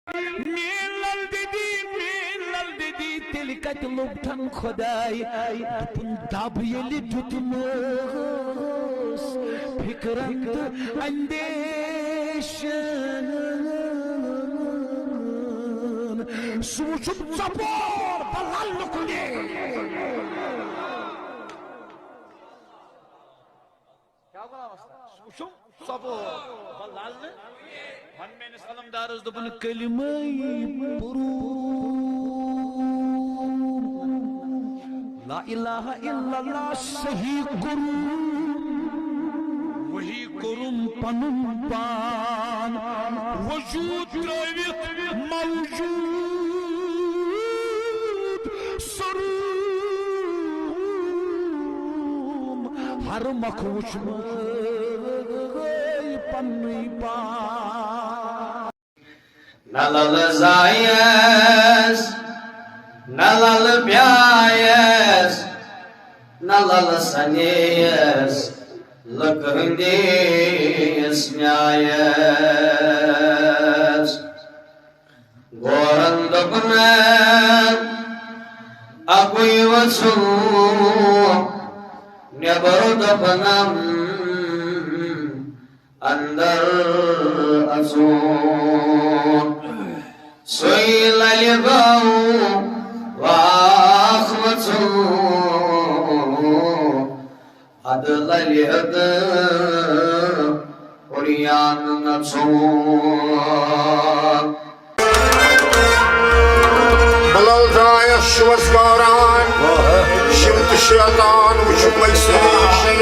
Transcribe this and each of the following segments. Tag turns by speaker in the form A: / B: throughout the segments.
A: Milal dedi delikat lobtan Khoday dupun dab yeli tutmuş fikrand andeshan suçup sapor balallıkuni क्या बोला सुषुम सबो बलाल ने मन में सलाम दारस दबन कलिमाई पुरू ला इलाहा इल्लल्लाह सही गुरु वही कुरुम पनुम पान वजूद त्रवित मौजूद सरूम हर मखूच पन्नी पान
B: Nalal zayes, nalal byayes, nalal saniyes, lakandis myayes. Gorandakmen, akui vasu, nebardapanam, andar azun. Soy la ligau wa akhmatu adla liad Oriyan natsun
C: Balal daya şvazgaran Şimdi şeytan uçup meksişi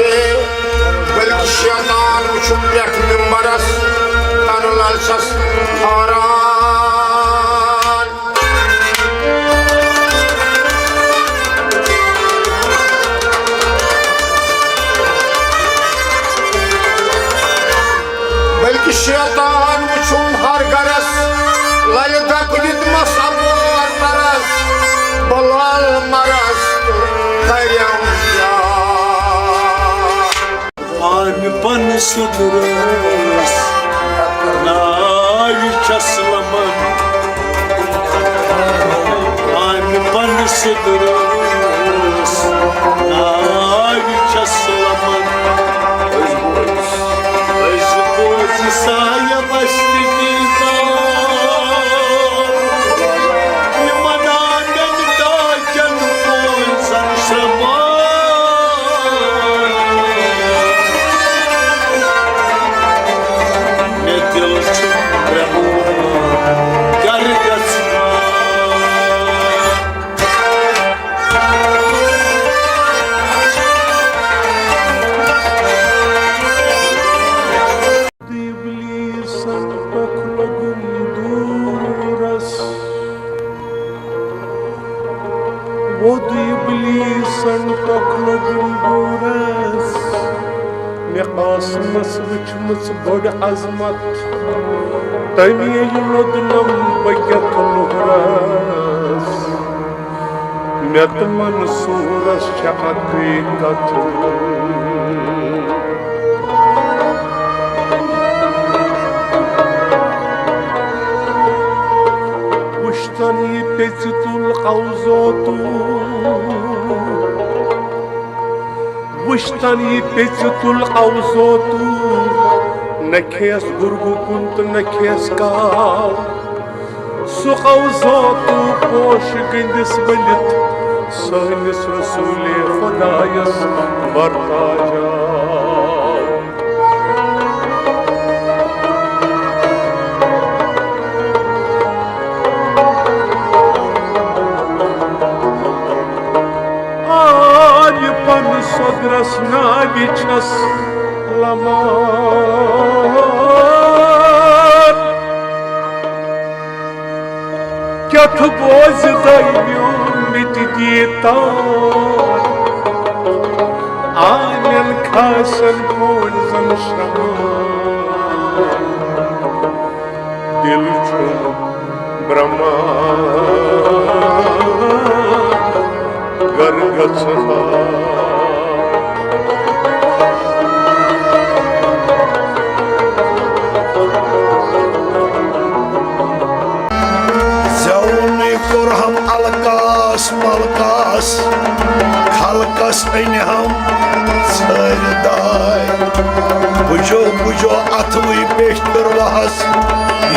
C: Belki şeytan uçup yakmin maras Tanrılar sas haran Belki şeytan uçum har garas Layda kudit masabur taras Balal maras karyam ya
D: Ani pan sudurus Navi çaslaman Ani pan sudurus Navi çaslaman Saya pasti kita Limanan dan dajan pun sang sama Metil cumbramu gargasma Od iblisan toklogum duras Meqasmas vichmus bod azmat Taniye yulodnam bayat luhras Metman suras haqiqat Ushtani pezitul qawzotu Ushtani pezitul qawzotu Nakes gurgu kunt nakes kaal Su qawzotu posh gindis balit Sahnis rasuli khudayas bartaja Sodras navichas lamar Kyat boz daimyon mitidita Anen kasan polzan shramar Dil chum brahma gargatsha
C: अलकास मलकास खलकस अन हम sir दाय बुझो बुझो अथवई पेशतर वहस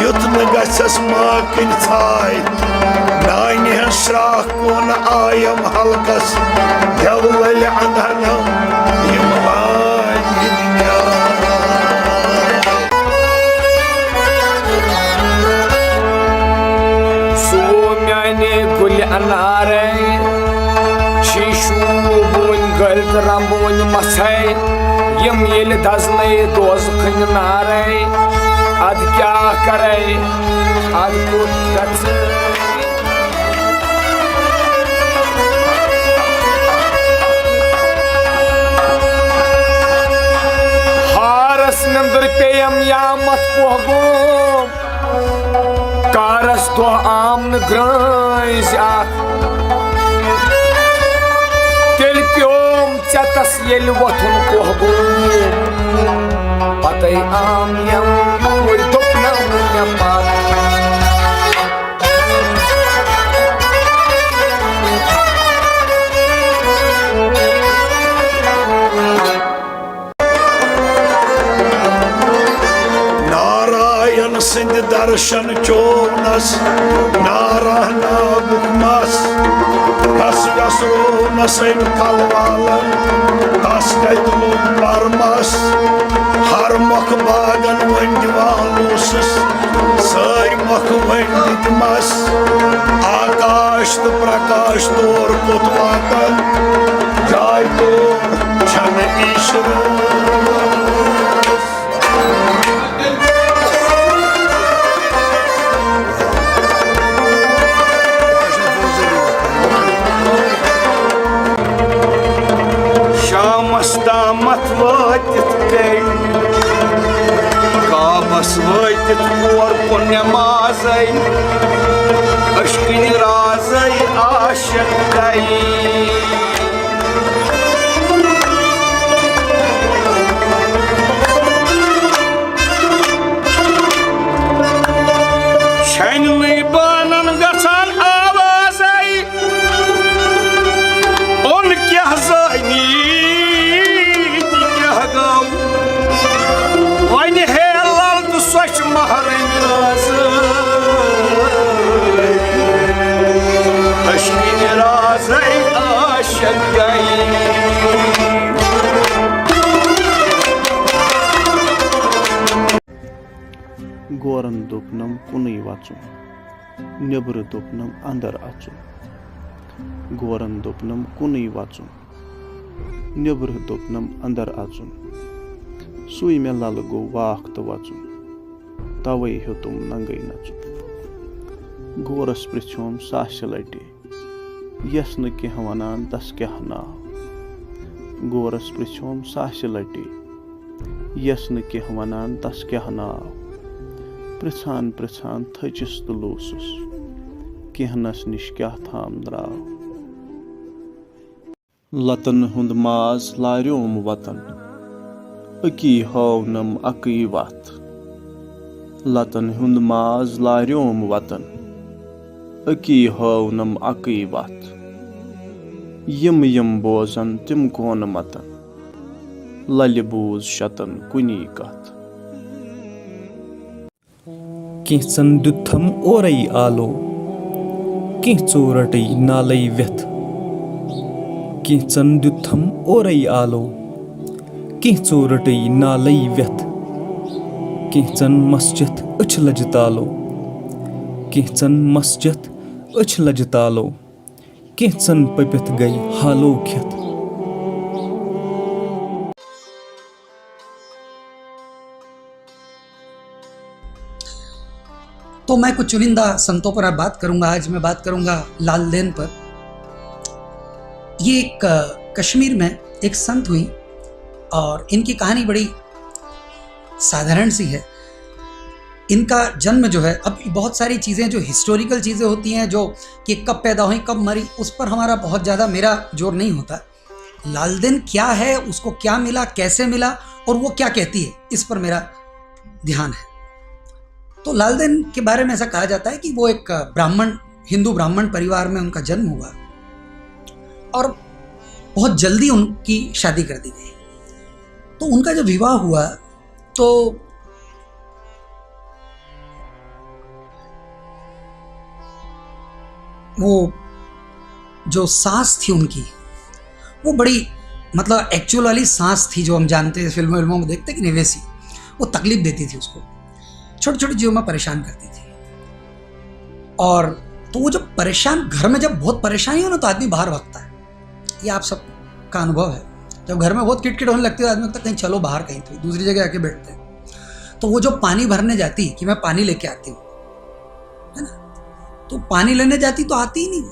C: युत न गछस माकिन छाय नानि श्राख कोन आयम हलकस देवल अंधनम यम
E: गुल अनारे शीशू बुन गल रंबुन मसै यम येल दजने दोज खन नारे अद क्या करे अद कुत हारस नंदर पेयम या मत पोगो कारस तो आम ग्रांज तेल प्योम चतस येल वथुन कोहगो पतई आम यम कोई दुपना मुन्या पात
C: सिंध दर्शन चोनस नारायणा बुकमस कस कसरो नसन कलवालन कस कैतलो परमस हर मख बागन वंजवालुसस सर मख वंदितमस आकाश तो प्रकाश तोर कुतवातन जाय तोर छन ईश्वर
E: मत वातित गई काबस वातित और पुण्य माजई अश्किन राजई आशक गई छनली बानन गसान आवाजई उन क्या जानी वन हे लाल तो स्वच्छ महाराज अश्किन राज आशक गई
F: गोरन दोपनम कुनै वाचुं नेब्र दोपनम अंदर आचुं गोरन दोपनम कुनै वाचुं नेब्र दोपनम अंदर आचुं सुई में लल गो वाख तो वाचुं तवै हेतुम नंगै नचुं गोरस पृछोम साश लटि यस न कह वनान तस क्या नाव गोरस पृछोम साश लटि यस न कह वनान तस क्या नाव पृछान पृछान थचिस तो लोसुस कहनस निश क्या थाम द्राव लतन हुंद माज लार्योम वतन अकी हौनम अकी वत लतन हुंद माज लार्योम वतन अकी हौनम अकी वत यम यम बोजन तिम कोन मतन लल बूज शतन कुनी कथ
G: किंचन दुथम ओरई आलो किंचो रटई नालई व्यथ किंचन दुथम ओरई आलो किंचो रटई नालई व्यथ किंचन मस्जिद अछ लजतालो किंचन मस्जिद अछ लजतालो किंचन पपित गई हालो खेत
H: तो मैं कुछ चुनिंदा संतों पर अब बात करूंगा। आज मैं बात करूंगा लाल देन पर। ये एक कश्मीर में एक संत हुई और इनकी कहानी बड़ी साधारण सी है। इनका जन्म जो है, अब बहुत सारी चीज़ें जो हिस्टोरिकल चीज़ें होती हैं जो कि कब पैदा हुई कब मरी, उस पर हमारा बहुत ज़्यादा मेरा जोर नहीं होता। लाल देन क्या है, उसको क्या मिला, कैसे मिला और वो क्या कहती है, इस पर मेरा ध्यान है। तो लाल देन के बारे में ऐसा कहा जाता है कि वो एक ब्राह्मण हिंदू ब्राह्मण परिवार में उनका जन्म हुआ और बहुत जल्दी उनकी शादी कर दी गई। तो उनका जब विवाह हुआ तो वो जो सास थी उनकी, वो बड़ी मतलब एक्चुअल वाली सास थी जो हम जानते हैं फिल्मों में देखते कि नहीं, वैसी वो तकलीफ देती थी उसको, छोटी छोटी चीज़ों में परेशान करती थी। और तो वो जब परेशान, घर में जब बहुत परेशानी हो ना तो आदमी बाहर भागता है, ये आप सबका अनुभव है। जब घर में बहुत किटकिट होने लगती है आदमी लगता है कहीं चलो बाहर, कहीं तो दूसरी जगह आके बैठते हैं। तो वो जो पानी भरने जाती कि मैं पानी लेके आती हूँ, है ना, तो पानी लेने जाती तो आती ही नहीं,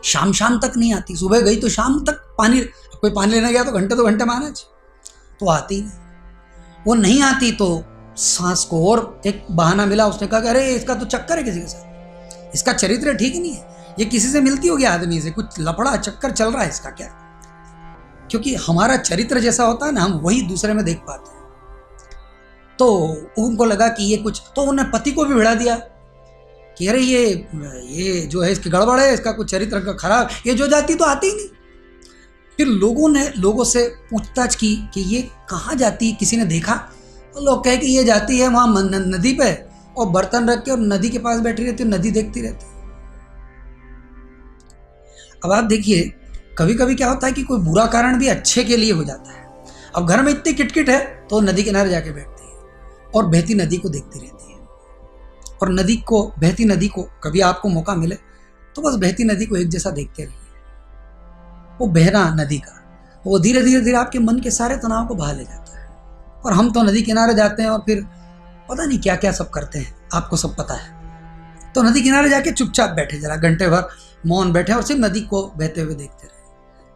H: शाम तक नहीं आती। सुबह गई तो शाम तक पानी, कोई पानी लेने गया तो घंटे 2 घंटे माना, तो आती ही नहीं। वो नहीं आती तो सास को और एक बहाना मिला, उसने कहा कि अरे इसका तो चक्कर है किसी के साथ, इसका चरित्र ठीक नहीं है, ये किसी से मिलती होगी आदमी से, कुछ लफड़ा चक्कर चल रहा है इसका क्या। क्योंकि हमारा चरित्र जैसा होता है ना, हम वही दूसरे में देख पाते हैं। तो उनको लगा कि ये कुछ, तो उन्होंने पति को भी भिड़ा दिया कि अरे ये जो है इसकी गड़बड़ है, इसका कुछ चरित्र का खराब, ये जो जाती तो आती ही नहीं। फिर लोगों से पूछताछ की कि ये कहाँ जाती, किसी ने देखा, तो लोग कहे कि ये जाती है वहाँ नदी पे और बर्तन रख के और नदी के पास बैठी रहती है, नदी देखती रहती है। अब आप देखिए कभी कभी क्या होता है कि कोई बुरा कारण भी अच्छे के लिए हो जाता है। अब घर में इतनी किटकिट है तो नदी किनारे जाके बैठती है और बहती नदी को देखती रहती है। और बहती नदी को कभी आपको मौका मिले तो बस बहती नदी को एक जैसा देखते रहिए। वो बहना नदी का, वो धीरे धीरे आपके मन के सारे तनाव को बहा ले जाता है। और हम तो नदी किनारे जाते हैं और फिर पता नहीं क्या क्या सब करते हैं, आपको सब पता है। तो नदी किनारे जाके चुपचाप बैठे, जरा घंटे भर मौन बैठे और सिर्फ नदी को बहते हुए देखते रहे,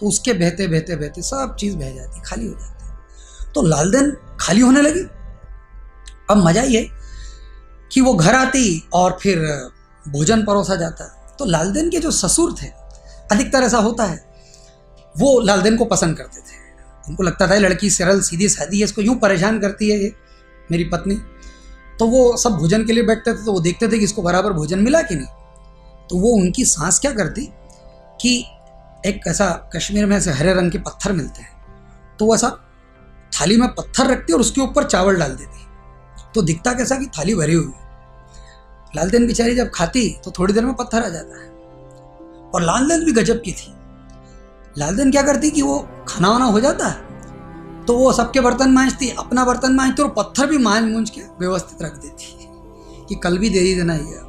H: तो उसके बहते बहते बहते सब चीज़ बह जाती, खाली हो जाती है। तो लालदेन खाली होने लगी। अब मजा ये कि वो घर आती और फिर भोजन परोसा जाता। तो लालदेन के जो ससुर थे, अधिकतर ऐसा होता है, वो लालदेन को पसंद करते थे। उनको लगता था लड़की सरल सीधी सादी है, इसको यूं परेशान करती है ये मेरी पत्नी। तो वो सब भोजन के लिए बैठते थे, तो वो देखते थे कि इसको बराबर भोजन मिला कि नहीं। तो वो उनकी सास क्या करती कि एक ऐसा कश्मीर में ऐसे हरे रंग के पत्थर मिलते हैं, तो वो ऐसा थाली में पत्थर रखती और उसके ऊपर चावल डाल देती। तो दिखता कैसा कि थाली भरी हुई। लालदेन बेचारी जब खाती तो थोड़ी देर में पत्थर आ जाता है। और लालदेन भी गजब की थी। लालदेन क्या करती कि वो खाना वाना हो जाता है तो वो सबके बर्तन मांजती, अपना बर्तन मांजती और पत्थर भी मांज के व्यवस्थित रख देती कि कल भी दे ही देना ही है।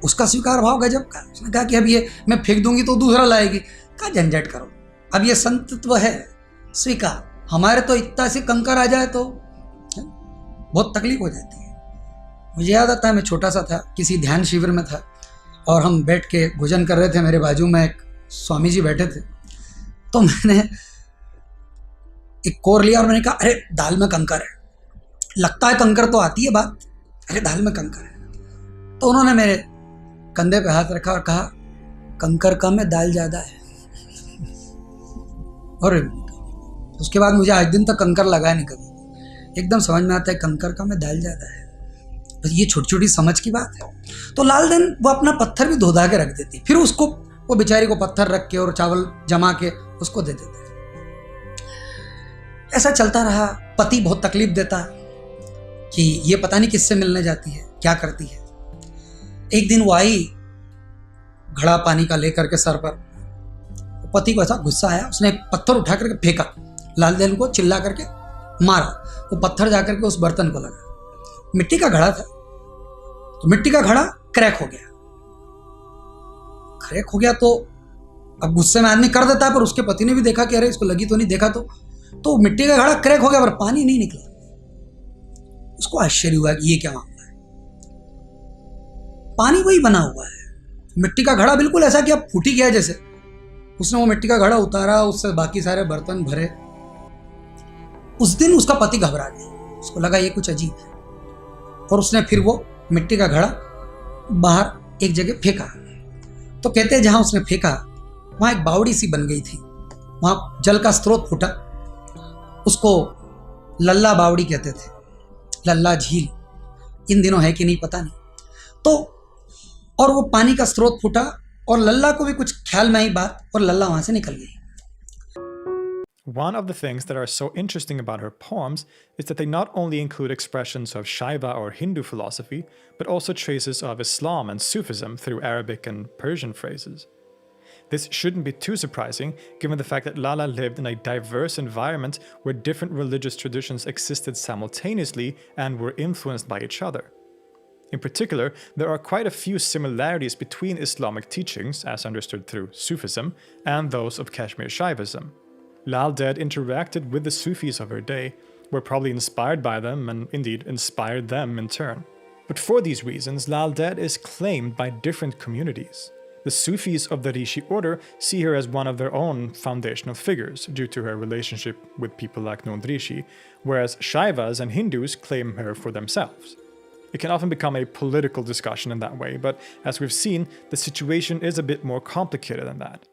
H: उसका स्वीकार भाव गजब का। उसने कहा कि अब ये मैं फेंक दूंगी तो दूसरा लाएगी, का झंझट करो, अब ये संतत्व है स्वीकार। हमारे तो इतना से कंकर आ जाए तो बहुत तकलीफ हो जाती है। मुझे याद आता है मैं छोटा सा था, किसी ध्यान शिविर में था और हम बैठ के भोजन कर रहे थे। मेरे बाजू में एक स्वामी जी बैठे थे, तो मैंने एक कोर लिया और मैंने कहा अरे दाल में कंकर है। लगता है कंकर तो आती है बात, अरे दाल में कंकर है। तो उन्होंने मेरे कंधे पे हाथ रखा और कहा कंकर कम है दाल ज़्यादा है। और उसके बाद मुझे आज दिन तक कंकर लगाया नहीं कभी, एकदम समझ में आता है कंकर कम है दाल ज़्यादा है। बस ये छोटी छोटी समझ की बात है। तो लालदेन वो अपना पत्थर भी धो धा के रख देती, फिर उसको वो बेचारी को पत्थर रख के और चावल जमा के उसको दे देते। ऐसा चलता रहा। पति बहुत तकलीफ देता कि ये पता नहीं किससे मिलने जाती है, क्या करती है। एक दिन वो आई घड़ा पानी का लेकर के सर पर, पति को ऐसा गुस्सा आया, उसने एक पत्थर उठा करके फेंका, लालदेन को चिल्ला करके मारा। वो पत्थर जाकर के उस बर्तन को लगा। मिट्टी का घड़ा था, तो मिट्टी का घड़ा क्रैक हो गया। क्रैक हो गया तो अब गुस्से में आदमी कर देता है, पर उसके पति ने भी देखा कि अरे इसको लगी तो नहीं, देखा तो मिट्टी का घड़ा क्रैक हो गया पर पानी नहीं निकला। उसको आश्चर्य हुआ कि ये क्या मामला है। पानी वही बना हुआ है, मिट्टी का घड़ा बिल्कुल ऐसा कि अब फूटी गया जैसे। उसने वो मिट्टी का घड़ा उतारा, उससे बाकी सारे बर्तन भरे। उस दिन उसका पति घबरा गया, उसको लगा ये कुछ अजीब है, और उसने फिर वो मिट्टी का घड़ा बाहर एक जगह फेंका। तो कहते हैं जहां उसने फेंका वहां एक बावड़ी सी बन गई थी, वहां जल का स्रोत फूटा। उसको लल्ला बावड़ी कहते थे, लल्ला झील। इन दिनों है कि नहीं पता नहीं। तो और वो पानी का स्रोत फूटा और लल्ला को भी कुछ ख्याल में आई बात और लल्ला वहां से निकल गई।
I: One of the things that are so interesting about her poems is that they not only include expressions of Shaiva or Hindu philosophy, but also traces of Islam and Sufism through Arabic and Persian phrases. This shouldn't be too surprising, given the fact that Lala lived in a diverse environment where different religious traditions existed simultaneously and were influenced by each other. In particular, there are quite a few similarities between Islamic teachings, as understood through Sufism, and those of Kashmir Shaivism. Lal Ded interacted with the Sufis of her day, were probably inspired by them, and indeed inspired them in turn. But for these reasons, Lal Ded is claimed by different communities. The Sufis of the Rishi order see her as one of their own foundational figures due to her relationship with people like Nund Rishi, whereas Shaivas and Hindus claim her for themselves. It can often become a political discussion in that way, but as we've seen, the situation is a bit more complicated than that.